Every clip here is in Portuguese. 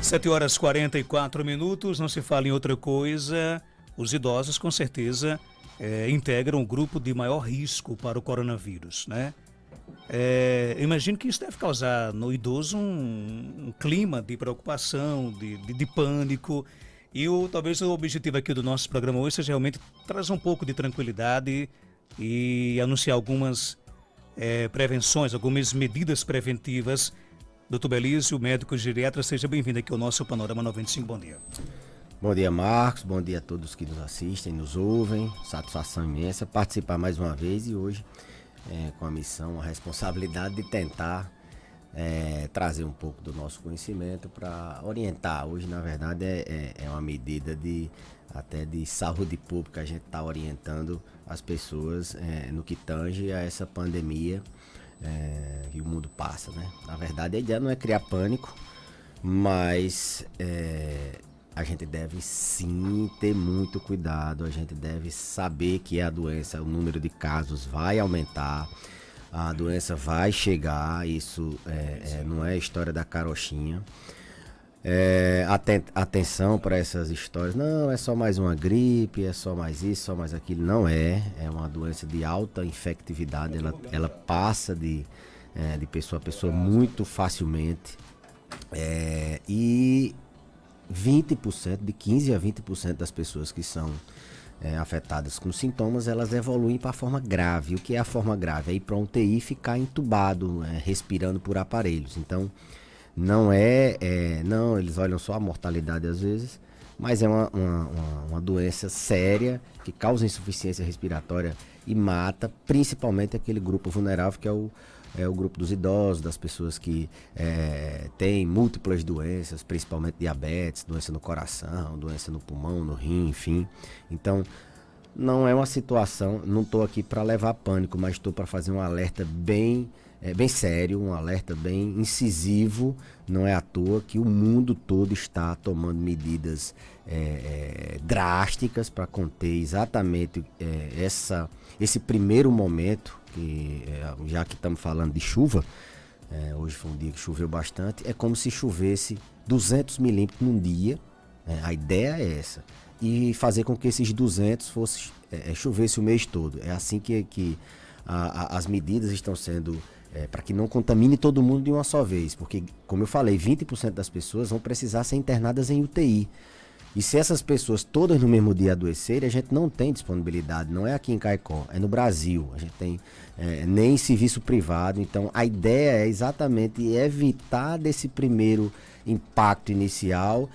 7 horas 44 minutos, não se fala em outra coisa. Os idosos, com certeza, integram o grupo de maior risco para o coronavírus, né? Imagino que isso deve causar no idoso um clima de preocupação, de pânico. E talvez o objetivo aqui do nosso programa hoje seja realmente trazer um pouco de tranquilidade e anunciar algumas prevenções, algumas medidas preventivas. Doutor Belísio, médico geriatra, seja bem-vindo aqui ao nosso Panorama 95, bom dia. Bom dia, Marcos, bom dia a todos que nos assistem, nos ouvem, satisfação imensa participar mais uma vez e hoje com a missão, a responsabilidade de tentar trazer um pouco do nosso conhecimento para orientar. Hoje, na verdade, é uma medida até de saúde pública, a gente está orientando as pessoas no que tange a essa pandemia que o mundo passa, né? Na verdade, a ideia não é criar pânico, mas a gente deve sim ter muito cuidado, a gente deve saber que a doença, o número de casos vai aumentar, a doença vai chegar, isso não é história da carochinha. Atenção para essas histórias, não, é só mais uma gripe, é só mais isso, só mais aquilo, não é uma doença de alta infectividade, ela passa de pessoa a pessoa muito facilmente, e 20%, de 15% a 20% das pessoas que são afetadas com sintomas, elas evoluem para a forma grave. O que é a forma grave? É ir para um UTI e ficar entubado, respirando por aparelhos. Então, não eles olham só a mortalidade às vezes, mas é uma doença séria que causa insuficiência respiratória e mata principalmente aquele grupo vulnerável que é o grupo dos idosos, das pessoas que têm múltiplas doenças, principalmente diabetes, doença no coração, doença no pulmão, no rim, enfim. Então, não é uma situação, não estou aqui para levar pânico, mas estou para fazer um alerta bem sério, um alerta bem incisivo. Não é à toa que o mundo todo está tomando medidas drásticas para conter exatamente esse primeiro momento, que já que estamos falando de chuva, hoje foi um dia que choveu bastante, é como se chovesse 200 milímetros num dia, a ideia é essa, e fazer com que esses 200 chovesse o mês todo. É assim que as medidas estão sendo para que não contamine todo mundo de uma só vez, porque, como eu falei, 20% das pessoas vão precisar ser internadas em UTI. E se essas pessoas todas no mesmo dia adoecerem, a gente não tem disponibilidade, não é aqui em Caicó, é no Brasil, a gente tem nem serviço privado. Então a ideia é exatamente evitar desse primeiro impacto inicial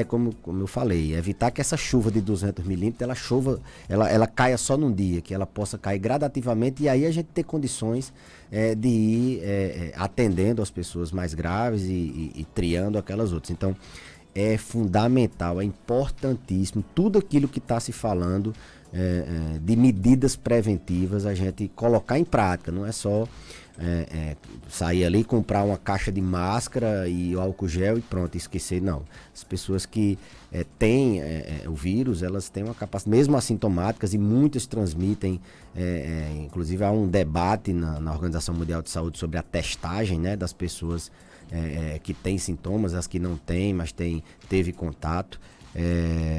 como eu falei, evitar que essa chuva de 200 milímetros ela caia só num dia, que ela possa cair gradativamente, e aí a gente ter condições de ir atendendo as pessoas mais graves e triando aquelas outras. Então é fundamental, é importantíssimo tudo aquilo que está se falando de medidas preventivas, a gente colocar em prática. Não é só sair ali, comprar uma caixa de máscara e o álcool gel e pronto, esquecer. Não, as pessoas que têm o vírus, elas têm uma capacidade, mesmo assintomáticas, e muitas transmitem, inclusive há um debate na Organização Mundial de Saúde sobre a testagem, né, das pessoas que têm sintomas, as que não têm, mas teve contato.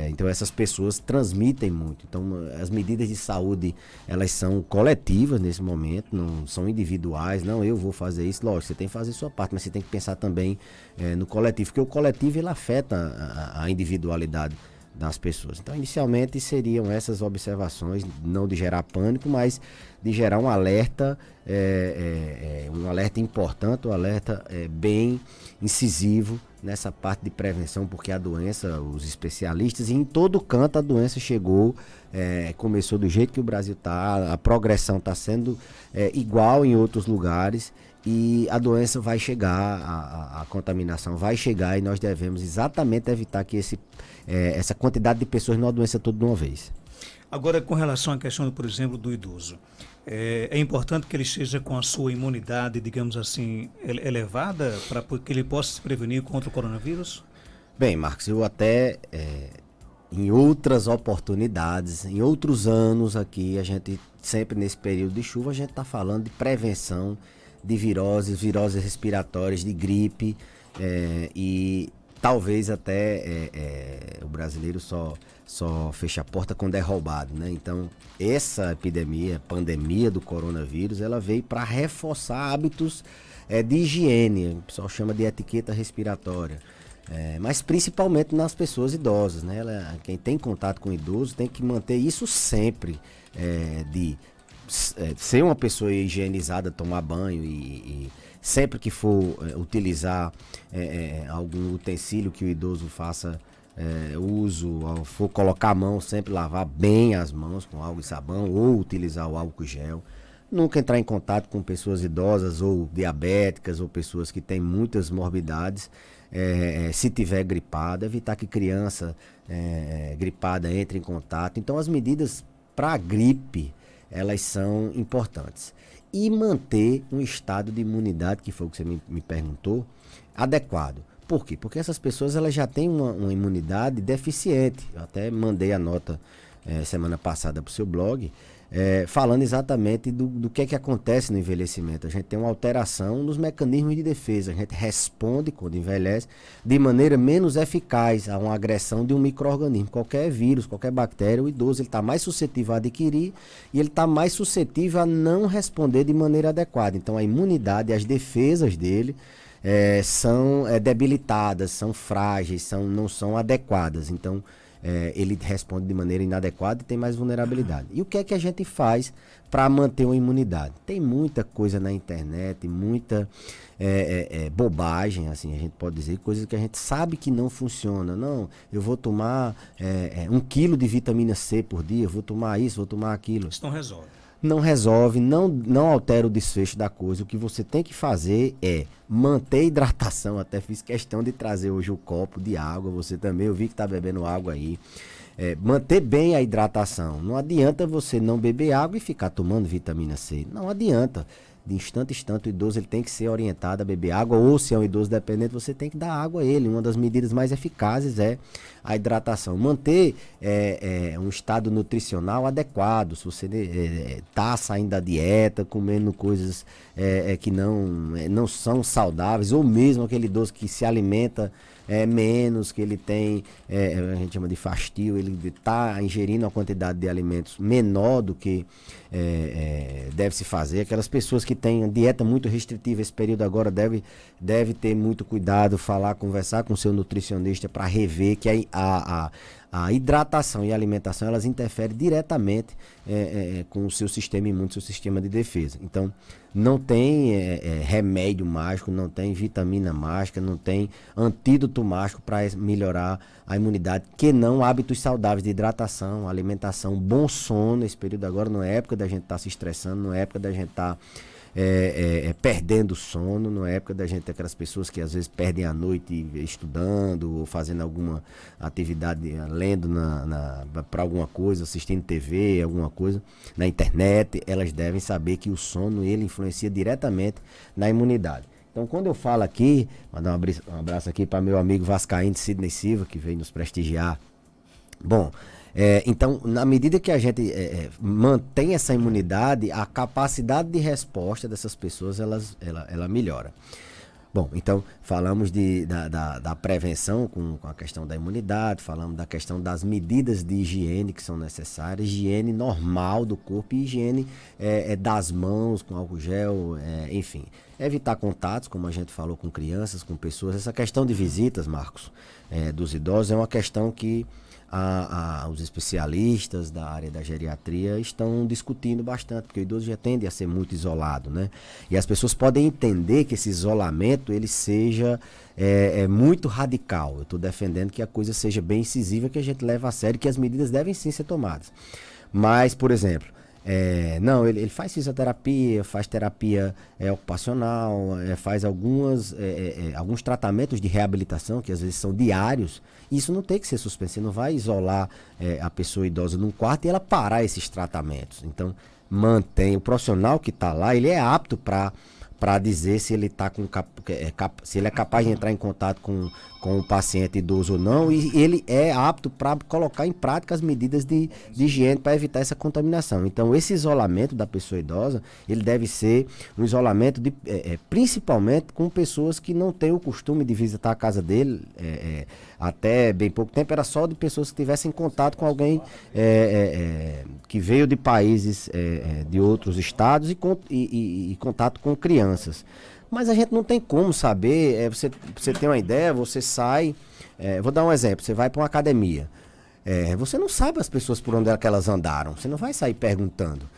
Então essas pessoas transmitem muito. Então as medidas de saúde, elas são coletivas nesse momento, não são individuais. Não, eu vou fazer isso, lógico, você tem que fazer sua parte, mas você tem que pensar também no coletivo, porque o coletivo ele afeta a individualidade das pessoas. Então inicialmente seriam essas observações, não de gerar pânico, mas de gerar um alerta importante, um alerta bem incisivo nessa parte de prevenção, porque a doença, os especialistas, e em todo canto a doença chegou, começou do jeito que o Brasil está, a progressão está sendo igual em outros lugares, e a doença vai chegar, a contaminação vai chegar, e nós devemos exatamente evitar que essa quantidade de pessoas não adoeça tudo de uma vez. Agora, com relação à questão, por exemplo, do idoso, é importante que ele esteja com a sua imunidade, digamos assim, elevada, para que ele possa se prevenir contra o coronavírus? Bem, Marcos, eu até em outras oportunidades, em outros anos aqui, a gente sempre nesse período de chuva, a gente está falando de prevenção de viroses respiratórias, de gripe, e talvez até o brasileiro só fecha a porta quando é roubado, né? Então, essa epidemia, pandemia do coronavírus, ela veio para reforçar hábitos de higiene, o pessoal chama de etiqueta respiratória, mas principalmente nas pessoas idosas, né? Quem tem contato com idoso tem que manter isso sempre, de ser uma pessoa higienizada, tomar banho e sempre que for utilizar algum utensílio que o idoso faça uso, ao for colocar a mão, sempre lavar bem as mãos com água e sabão ou utilizar o álcool gel. Nunca entrar em contato com pessoas idosas ou diabéticas ou pessoas que têm muitas morbidades. Se tiver gripada, evitar que criança gripada entre em contato. Então as medidas para a gripe, elas são importantes. E manter um estado de imunidade, que foi o que você me perguntou, adequado. Por quê? Porque essas pessoas elas já têm uma imunidade deficiente. Eu até mandei a nota semana passada para o seu blog, falando exatamente do que é que acontece no envelhecimento. A gente tem uma alteração nos mecanismos de defesa. A gente responde, quando envelhece, de maneira menos eficaz a uma agressão de um micro-organismo. Qualquer vírus, qualquer bactéria, o idoso está mais suscetível a adquirir e ele está mais suscetível a não responder de maneira adequada. Então, a imunidade, as defesas dele são debilitadas, são frágeis, não são adequadas. Então, ele responde de maneira inadequada e tem mais vulnerabilidade. E o que é que a gente faz para manter uma imunidade? Tem muita coisa na internet, muita bobagem, assim, a gente pode dizer, coisas que a gente sabe que não funciona. Não, eu vou tomar 1 quilo de vitamina C por dia, eu vou tomar isso, vou tomar aquilo. Isso não resolve. Não resolve, não altera o desfecho da coisa. O que você tem que fazer é manter a hidratação. Até fiz questão de trazer hoje o copo de água. Você também, eu vi que está bebendo água aí. Manter bem a hidratação. Não adianta você não beber água e ficar tomando vitamina C. Não adianta. De instante em instante, o idoso ele tem que ser orientado a beber água, ou se é um idoso dependente, você tem que dar água a ele. Uma das medidas mais eficazes é a hidratação. Manter um estado nutricional adequado. Se você está saindo da dieta, comendo coisas que não são saudáveis, ou mesmo aquele idoso que se alimenta menos, que ele tem, a gente chama de fastio, ele está ingerindo uma quantidade de alimentos menor do que deve se fazer. Aquelas pessoas que têm dieta muito restritiva, esse período agora deve ter muito cuidado, conversar com o seu nutricionista para rever que a hidratação e a alimentação, elas interferem diretamente com o seu sistema imune, seu sistema de defesa. Então, não tem remédio mágico, não tem vitamina mágica, não tem antídoto mágico para melhorar a imunidade, que não hábitos saudáveis de hidratação, alimentação, bom sono. Esse período agora não é época da gente estar se estressando, não é época da gente estar perdendo o sono, não é época da gente ter aquelas pessoas que às vezes perdem a noite estudando ou fazendo alguma atividade, lendo para alguma coisa, assistindo TV, alguma coisa na internet. Elas devem saber que o sono ele influencia diretamente na imunidade. Então, quando eu falo aqui, mandar um abraço aqui para meu amigo vascaíno Sidney Silva, que veio nos prestigiar. Bom, então, na medida que a gente mantém essa imunidade, a capacidade de resposta dessas pessoas, ela melhora. Bom, então, falamos da prevenção com a questão da imunidade, falamos da questão das medidas de higiene que são necessárias, higiene normal do corpo e higiene das mãos com álcool gel, enfim. Evitar contatos, como a gente falou, com crianças, com pessoas. Essa questão de visitas, Marcos, dos idosos é uma questão que os especialistas da área da geriatria estão discutindo bastante, porque o idoso já tende a ser muito isolado, né? E as pessoas podem entender que esse isolamento ele seja muito radical. Eu estou defendendo que a coisa seja bem incisiva, que a gente leve a sério, que as medidas devem sim ser tomadas. Mas, por exemplo, não, ele faz fisioterapia, faz terapia ocupacional, faz alguns tratamentos de reabilitação, que às vezes são diários. Isso não tem que ser suspenso. Você não vai isolar a pessoa idosa num quarto e ela parar esses tratamentos. Então, mantém o profissional que está lá, ele é apto para para dizer se ele tá se ele é capaz de entrar em contato com o paciente idoso ou não, e ele é apto para colocar em prática as medidas de higiene para evitar essa contaminação. Então, esse isolamento da pessoa idosa, ele deve ser um isolamento principalmente com pessoas que não têm o costume de visitar a casa dele. Até bem pouco tempo era só de pessoas que tivessem contato com alguém que veio de países de outros estados e contato com crianças. Mas a gente não tem como saber. Você tem uma ideia, você sai. Vou dar um exemplo: você vai para uma academia. Você não sabe as pessoas por onde elas andaram. Você não vai sair perguntando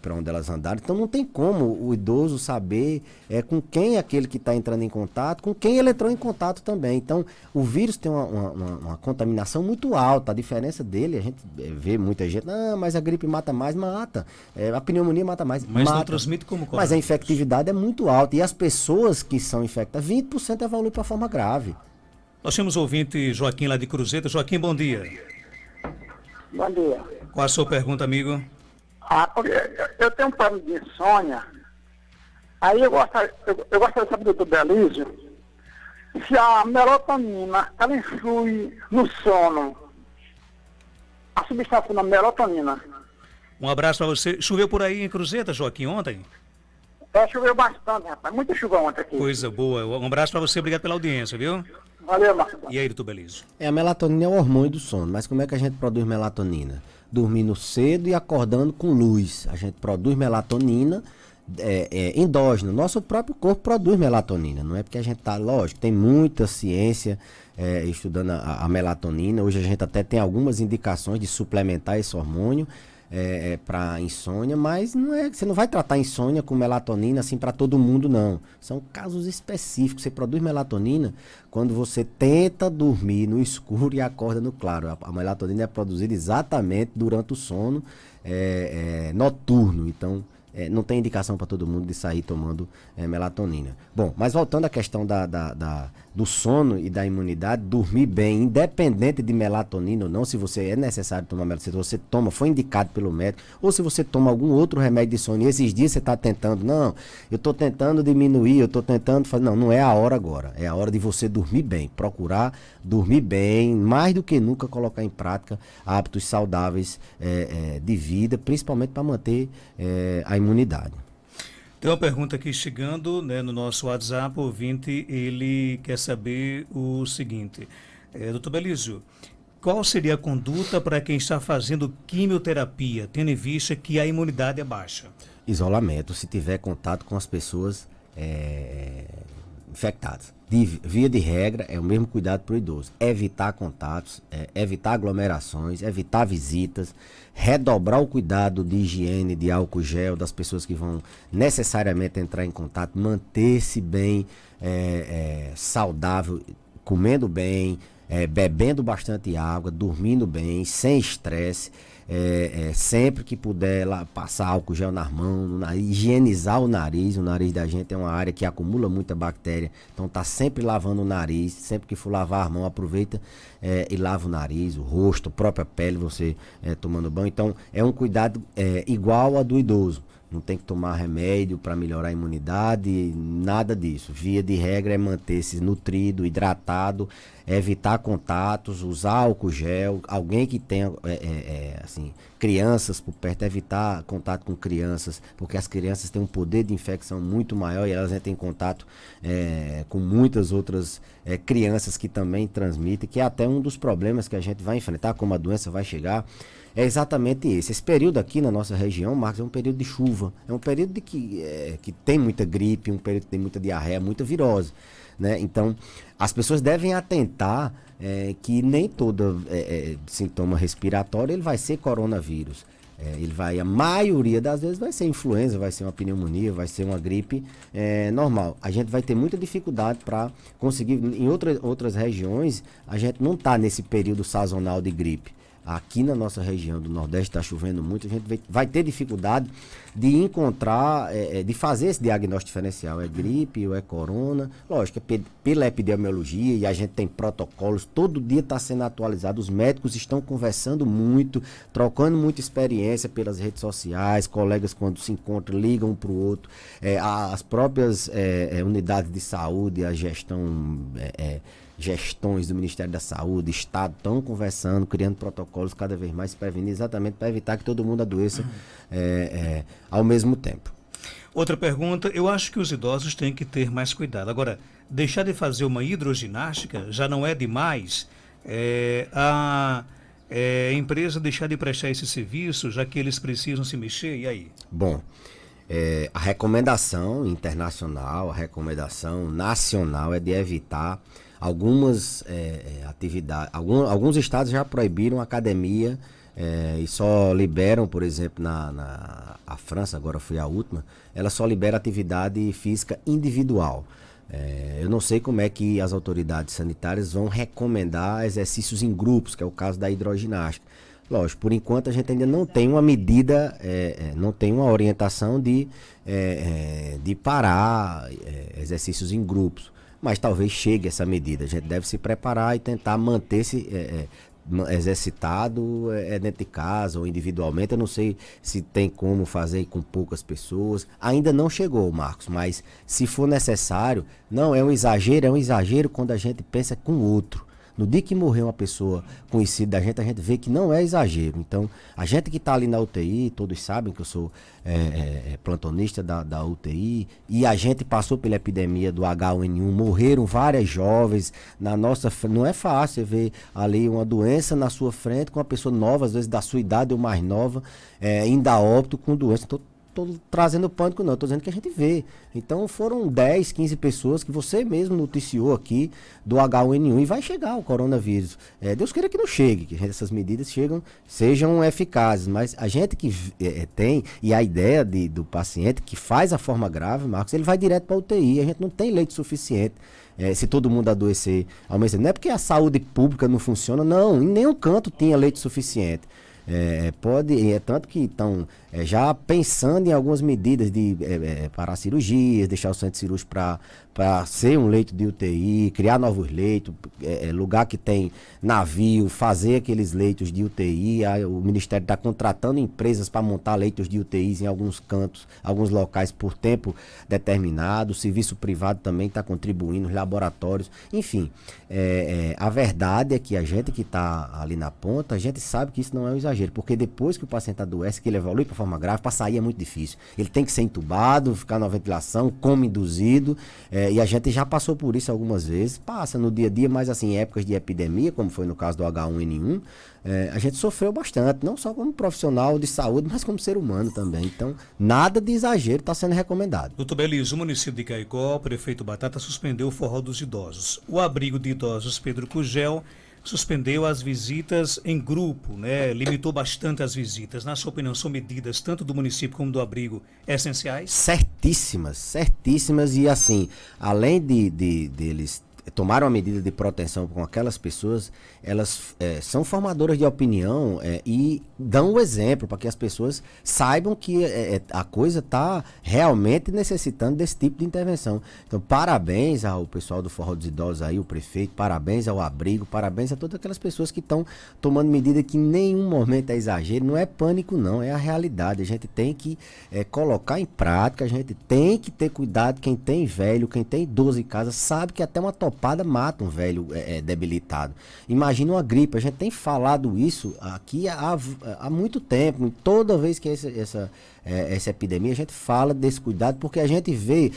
para onde elas andaram. Então não tem como o idoso saber com quem é aquele que está entrando em contato, com quem ele entrou em contato também. Então o vírus tem uma contaminação muito alta. A diferença dele, a gente vê muita gente, mas a gripe mata mais, mata. A pneumonia mata mais, mas mata. Não transmite como Mas a infectividade é muito alta. E as pessoas que são infectadas, 20% evoluem para forma grave. Nós temos o ouvinte Joaquim lá de Cruzeta. Joaquim, bom dia. Bom dia. Qual a sua pergunta, amigo? Eu tenho um problema de insônia. Aí eu gostaria de saber do Dr. Belísio se a melatonina, ela influi no sono. A substância da melatonina. Um abraço para você. Choveu por aí em Cruzeta, Joaquim, ontem? Choveu bastante, rapaz. Muita chuva ontem aqui. Coisa boa. Um abraço para você. Obrigado pela audiência, viu? Valeu, Marcos. E aí, doutor Belísio? A melatonina é o hormônio do sono. Mas como é que a gente produz melatonina? Dormindo cedo e acordando com luz. A gente produz melatonina endógeno. Nosso próprio corpo produz melatonina. Não é porque a gente tá, lógico, tem muita ciência estudando a melatonina. Hoje a gente até tem algumas indicações de suplementar esse hormônio para insônia, mas você não vai tratar insônia com melatonina assim para todo mundo, não. São casos específicos. Você produz melatonina quando você tenta dormir no escuro e acorda no claro. A melatonina é produzida exatamente durante o sono noturno. Então não tem indicação para todo mundo de sair tomando melatonina. Bom, mas voltando à questão do sono e da imunidade, dormir bem, independente de melatonina ou não, se você é necessário tomar melatonina, se você toma, foi indicado pelo médico, ou se você toma algum outro remédio de sono, e esses dias você está tentando, não, eu estou tentando diminuir, eu estou tentando fazer, não é a hora agora, é a hora de você dormir bem, procurar dormir bem, mais do que nunca colocar em prática hábitos saudáveis de vida, principalmente para manter a imunidade. Tem uma pergunta aqui chegando, né, no nosso WhatsApp, o ouvinte, ele quer saber o seguinte, doutor Belísio, qual seria a conduta para quem está fazendo quimioterapia, tendo em vista que a imunidade é baixa? Isolamento, se tiver contato com as pessoas infectadas. Via de regra, é o mesmo cuidado para o idoso. Evitar contatos, evitar aglomerações, evitar visitas, redobrar o cuidado de higiene, de álcool gel, das pessoas que vão necessariamente entrar em contato, manter-se bem saudável, comendo bem, bebendo bastante água, dormindo bem, sem estresse. Sempre que puder passar álcool gel nas mãos, no nariz, higienizar o nariz da gente é uma área que acumula muita bactéria, então tá sempre lavando o nariz, sempre que for lavar a mão aproveita e lava o nariz, o rosto, a própria pele, você tomando banho. Então é um cuidado igual a do idoso. Não tem que tomar remédio para melhorar a imunidade, nada disso. Via de regra é manter-se nutrido, hidratado, evitar contatos, usar álcool gel. Alguém que tenha assim, crianças por perto, evitar contato com crianças, porque as crianças têm um poder de infecção muito maior e elas entram em contato com muitas outras crianças que também transmitem, que é até um dos problemas que a gente vai enfrentar, como a doença vai chegar. É exatamente esse. Esse período aqui na nossa região, Marcos, é um período de chuva. É um período que tem muita gripe, um período que tem muita diarreia, muita virose, né? Então, as pessoas devem atentar que nem todo sintoma respiratório ele vai ser coronavírus. A maioria das vezes vai ser influenza, vai ser uma pneumonia, vai ser uma gripe normal. A gente vai ter muita dificuldade para conseguir, em outras regiões, a gente não está nesse período sazonal de gripe. aqui na nossa região do Nordeste está chovendo muito, a gente vai ter dificuldade de encontrar, de fazer esse diagnóstico diferencial. É gripe ou é corona? Lógico, pela epidemiologia, e a gente tem protocolos, todo dia está sendo atualizado, os médicos estão conversando muito, trocando muita experiência pelas redes sociais, colegas quando se encontram ligam um para o outro, as próprias unidades de saúde, a gestões do Ministério da Saúde, Estado, estão conversando, criando protocolos cada vez mais prevenindo, exatamente para evitar que todo mundo adoeça ao mesmo tempo. Outra pergunta, eu acho que os idosos têm que ter mais cuidado. Agora, deixar de fazer uma hidroginástica já não é demais. A empresa deixar de prestar esse serviço, já que eles precisam se mexer, e aí? Bom, a recomendação internacional, a recomendação nacional é de evitar algumas atividades. Alguns estados já proibiram academia e só liberam, por exemplo, a França, agora foi a última, ela só libera atividade física individual. Eu não sei como é que as autoridades sanitárias vão recomendar exercícios em grupos, que é o caso da hidroginástica. Lógico, por enquanto a gente ainda não tem uma medida, não tem uma orientação de parar exercícios em grupos. Mas talvez chegue essa medida. A gente deve se preparar e tentar manter-se exercitado dentro de casa ou individualmente. Eu não sei se tem como fazer com poucas pessoas. Ainda não chegou, Marcos, mas se for necessário, não é um exagero quando a gente pensa com o outro. No dia que morrer uma pessoa conhecida da gente, a gente vê que não é exagero. Então, a gente que está ali na UTI, todos sabem que eu sou plantonista da UTI, e a gente passou pela epidemia do H1N1, morreram várias jovens na nossa frente. Não é fácil você ver ali uma doença na sua frente com uma pessoa nova, às vezes da sua idade ou mais nova, ainda a óbito com doença. Então, estou trazendo pânico não, estou dizendo que a gente vê. Então foram 10, 15 pessoas que você mesmo noticiou aqui do H1N1 e vai chegar o coronavírus. Deus queira que não chegue, que essas medidas sejam eficazes, mas a gente que tem, e a ideia do paciente que faz a forma grave, Marcos, ele vai direto para a UTI, a gente não tem leite suficiente. Se todo mundo adoecer ao mesmo tempo. Não é porque a saúde pública não funciona, não, em nenhum canto tinha leite suficiente. Tanto que estão já pensando em algumas medidas de parar cirurgias, deixar o centro cirúrgico para ser um leito de UTI, criar novos leitos, lugar que tem navio, fazer aqueles leitos de UTI. O Ministério está contratando empresas para montar leitos de UTIs em alguns cantos, alguns locais por tempo determinado. O serviço privado também está contribuindo, os laboratórios, enfim. A verdade é que a gente que está ali na ponta, a gente sabe que isso não é um exagero, porque depois que o paciente adoece, que ele evolui para forma grave, para sair é muito difícil. Ele tem que ser entubado, ficar na ventilação, como induzido, e a gente já passou por isso algumas vezes, passa no dia a dia, mas assim, em épocas de epidemia, como foi no caso do H1N1, a gente sofreu bastante, não só como profissional de saúde, mas como ser humano também. Então, nada de exagero está sendo recomendado. Doutor Belísio, o município de Caicó, o prefeito Batata, suspendeu o forró dos idosos. O abrigo de idosos Pedro Cugel suspendeu as visitas em grupo, né? Limitou bastante as visitas. Na sua opinião, são medidas tanto do município como do abrigo essenciais? Certíssimas, e assim, além deles tomaram a medida de proteção com aquelas pessoas, elas são formadoras de opinião e dão o exemplo para que as pessoas saibam que a coisa está realmente necessitando desse tipo de intervenção. Então, parabéns ao pessoal do Forró dos Idosos aí, o prefeito, parabéns ao abrigo, parabéns a todas aquelas pessoas que estão tomando medida que em nenhum momento é exagero, não é pânico não, é a realidade. A gente tem que colocar em prática, a gente tem que ter cuidado. Quem tem velho, quem tem idoso em casa, sabe que até uma topada mata um velho debilitado. Imagina uma gripe, a gente tem falado isso aqui há muito tempo, toda vez que essa epidemia a gente fala desse cuidado, porque a gente vê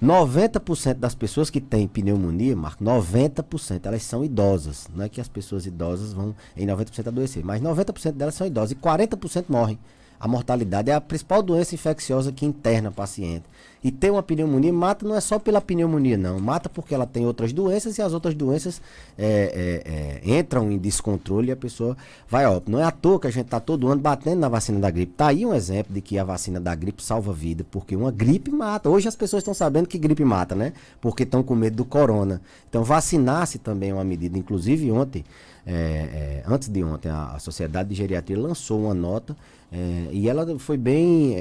90% das pessoas que têm pneumonia, Marco, 90% elas são idosas, não é que as pessoas idosas vão em 90% adoecer, mas 90% delas são idosas e 40% morrem. A mortalidade é a principal doença infecciosa que interna o paciente. E ter uma pneumonia mata não é só pela pneumonia, não. Mata porque ela tem outras doenças e as outras doenças entram em descontrole e a pessoa vai a óbito. Não é à toa que a gente está todo ano batendo na vacina da gripe. Tá aí um exemplo de que a vacina da gripe salva vida, porque uma gripe mata. Hoje as pessoas estão sabendo que gripe mata, né? Porque estão com medo do corona. Então vacinar-se também é uma medida. Inclusive ontem, antes de ontem, a Sociedade de Geriatria lançou uma nota e ela foi bem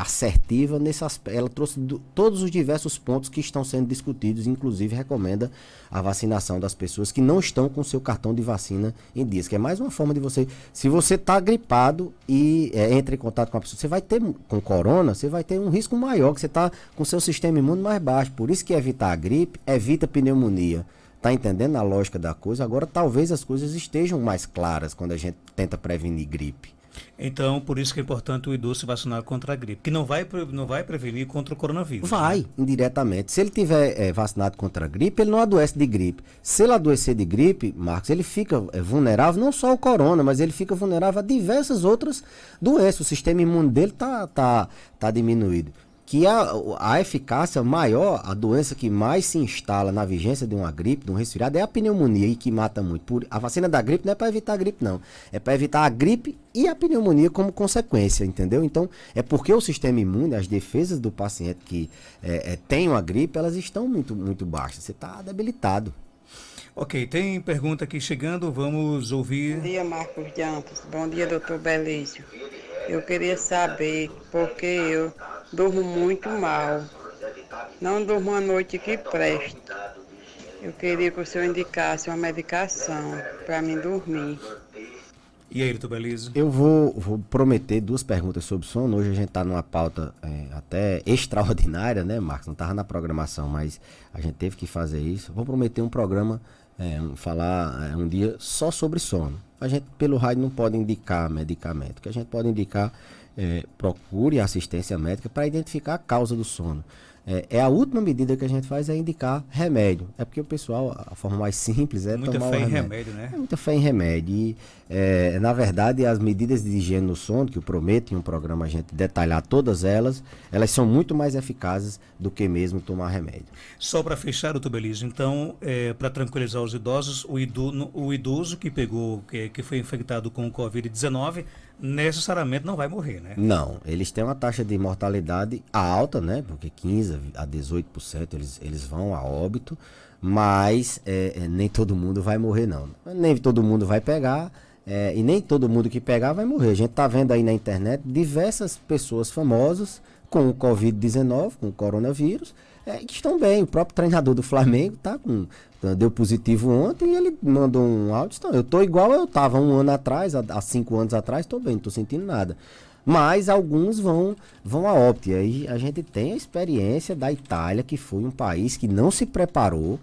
assertiva nesse aspecto. Ela trouxe todos os diversos pontos que estão sendo discutidos, inclusive recomenda a vacinação das pessoas que não estão com seu cartão de vacina em dias, que é mais uma forma de você, se você está gripado e entra em contato com a pessoa, você vai ter, com corona, você vai ter um risco maior, que você está com seu sistema imune mais baixo, por isso que evitar a gripe, evita a pneumonia. Tá entendendo a lógica da coisa? Agora talvez as coisas estejam mais claras quando a gente tenta prevenir gripe. Então, por isso que é importante o idoso se vacinar contra a gripe, que não vai prevenir contra o coronavírus. Vai, né? Indiretamente. Se ele tiver vacinado contra a gripe, ele não adoece de gripe. Se ele adoecer de gripe, Marcos, ele fica vulnerável, não só ao corona, mas ele fica vulnerável a diversas outras doenças. O sistema imune dele tá diminuído. Que a eficácia maior, a doença que mais se instala na vigência de uma gripe, de um resfriado, é a pneumonia e que mata muito. A vacina da gripe não é para evitar a gripe, não. É para evitar a gripe e a pneumonia como consequência, entendeu? Então, é porque o sistema imune, as defesas do paciente que tem uma gripe, elas estão muito, muito baixas. Você está debilitado. Ok, tem pergunta aqui chegando, vamos ouvir. Bom dia, Marcos Campos. Bom dia, doutor Belício. Eu queria saber porque eu durmo muito mal. Não durmo uma noite que presta. Eu queria que o senhor indicasse uma medicação para mim dormir. E aí, doutor Belício? Eu vou prometer duas perguntas sobre sono. Hoje a gente está numa pauta até extraordinária, né, Marcos? Não estava na programação, mas a gente teve que fazer isso. Vou prometer um programa, falar um dia só sobre sono. A gente, pelo rádio, não pode indicar medicamento. O que a gente pode indicar procure assistência médica para identificar a causa do sono. A última medida que a gente faz é indicar remédio. É porque o pessoal, a forma mais simples é muita tomar fé o em remédio. remédio, né? Muita fé em remédio. E, na verdade, as medidas de higiene no sono, que eu prometo em um programa a gente detalhar todas elas, elas são muito mais eficazes do que mesmo tomar remédio. Só para fechar, doutor Belício, então, para tranquilizar os idosos, o idoso que foi infectado com o Covid-19 necessariamente não vai morrer, né? Não, eles têm uma taxa de mortalidade alta, né? Porque 15% a 18% eles vão a óbito, mas nem todo mundo vai morrer, não. Nem todo mundo vai pegar, e nem todo mundo que pegar vai morrer. A gente tá vendo aí na internet diversas pessoas famosas com o Covid-19, com o coronavírus, que estão bem. O próprio treinador do Flamengo deu positivo ontem e ele mandou um áudio. Então, eu tô igual eu tava um ano atrás, há 5 anos atrás, tô bem, não tô sentindo nada. Mas alguns vão a óbito. E aí a gente tem a experiência da Itália, que foi um país que não se preparou,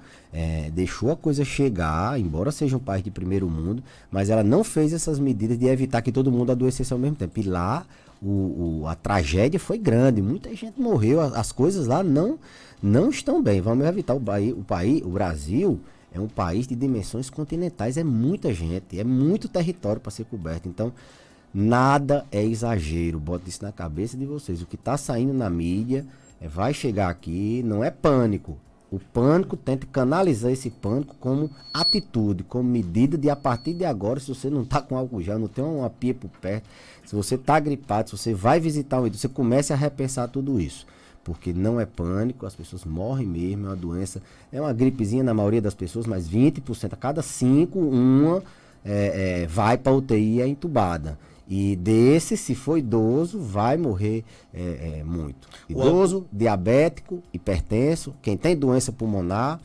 deixou a coisa chegar, embora seja um país de primeiro mundo, mas ela não fez essas medidas de evitar que todo mundo adoecesse ao mesmo tempo. E lá a tragédia foi grande, muita gente morreu, as coisas lá não estão bem. Vamos evitar o Brasil é um país de dimensões continentais, é muita gente, é muito território para ser coberto. Então, nada é exagero, bota isso na cabeça de vocês. O que está saindo na mídia vai chegar aqui, não é pânico. O pânico, tente canalizar esse pânico como atitude, como medida de a partir de agora, se você não está com álcool gel, não tem uma pia por perto, se você está gripado, se você vai visitar um idoso, você comece a repensar tudo isso. Porque não é pânico, as pessoas morrem mesmo, é uma doença, é uma gripezinha na maioria das pessoas, mas 20%, a cada 5, uma vai para UTI e é entubada. E desse, se for idoso, vai morrer muito. Idoso, diabético, hipertenso, quem tem doença pulmonar,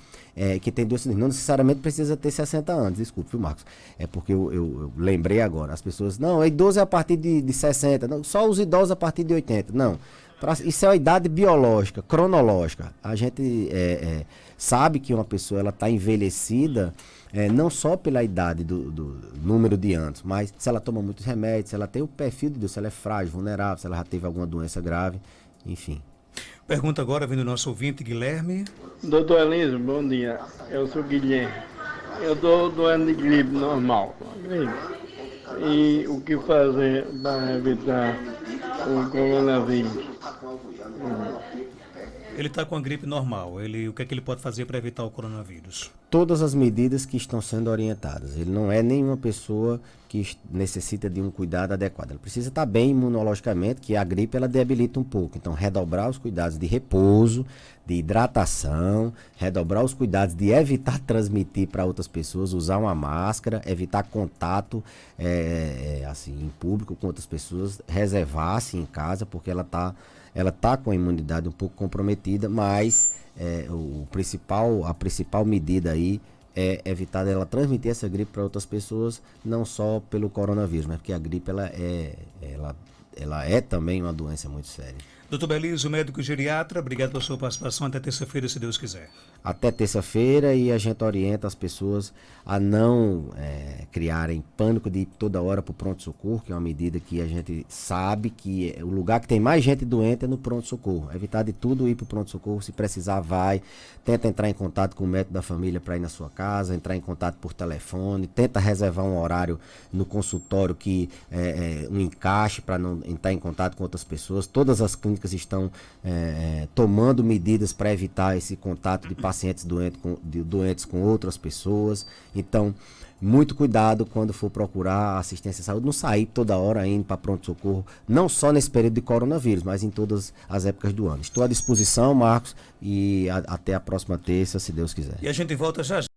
quem tem doença, não necessariamente precisa ter 60 anos, desculpe, viu, Marcos? É porque eu lembrei agora, as pessoas, não, idoso é a partir de 60, não, só os idosos a partir de 80, não. Isso é uma idade biológica, cronológica. A gente sabe que uma pessoa está envelhecida não só pela idade do número de anos, mas se ela toma muitos remédios, se ela tem o perfil de Deus, se ela é frágil, vulnerável, se ela já teve alguma doença grave, enfim. Pergunta agora, vindo do nosso ouvinte, Guilherme. Doutor Elísio, bom dia. Eu sou Guilherme. Eu estou doendo de gripe normal. E o que fazer para evitar o coronavírus? Ele está com a gripe normal. O que é que ele pode fazer para evitar o coronavírus? Todas as medidas que estão sendo orientadas. Ele não é nenhuma pessoa que necessita de um cuidado adequado. Ele precisa estar bem imunologicamente, que a gripe ela debilita um pouco. Então, redobrar os cuidados de repouso, de hidratação, redobrar os cuidados de evitar transmitir para outras pessoas, usar uma máscara, evitar contato assim, em público com outras pessoas, reservar-se em casa, porque ela tá com a imunidade um pouco comprometida, mas a principal medida aí é evitar ela transmitir essa gripe para outras pessoas, não só pelo coronavírus, mas porque a gripe ela é também uma doença muito séria. Doutor Belísio, médico geriatra, obrigado pela sua participação. Até terça-feira, se Deus quiser. Até terça-feira, e a gente orienta as pessoas a não criarem pânico de ir toda hora para o pronto-socorro, que é uma medida que a gente sabe que o lugar que tem mais gente doente é no pronto-socorro. Evitar de tudo ir para o pronto-socorro, se precisar vai, tenta entrar em contato com o médico da família para ir na sua casa, entrar em contato por telefone, tenta reservar um horário no consultório que um encaixe para não entrar em contato com outras pessoas. Todas as clínicas estão tomando medidas para evitar esse contato de pacientes doentes com outras pessoas. Então, muito cuidado quando for procurar assistência à saúde, não sair toda hora indo para pronto-socorro, não só nesse período de coronavírus, mas em todas as épocas do ano. Estou à disposição, Marcos, e até a próxima terça, se Deus quiser. E a gente volta já.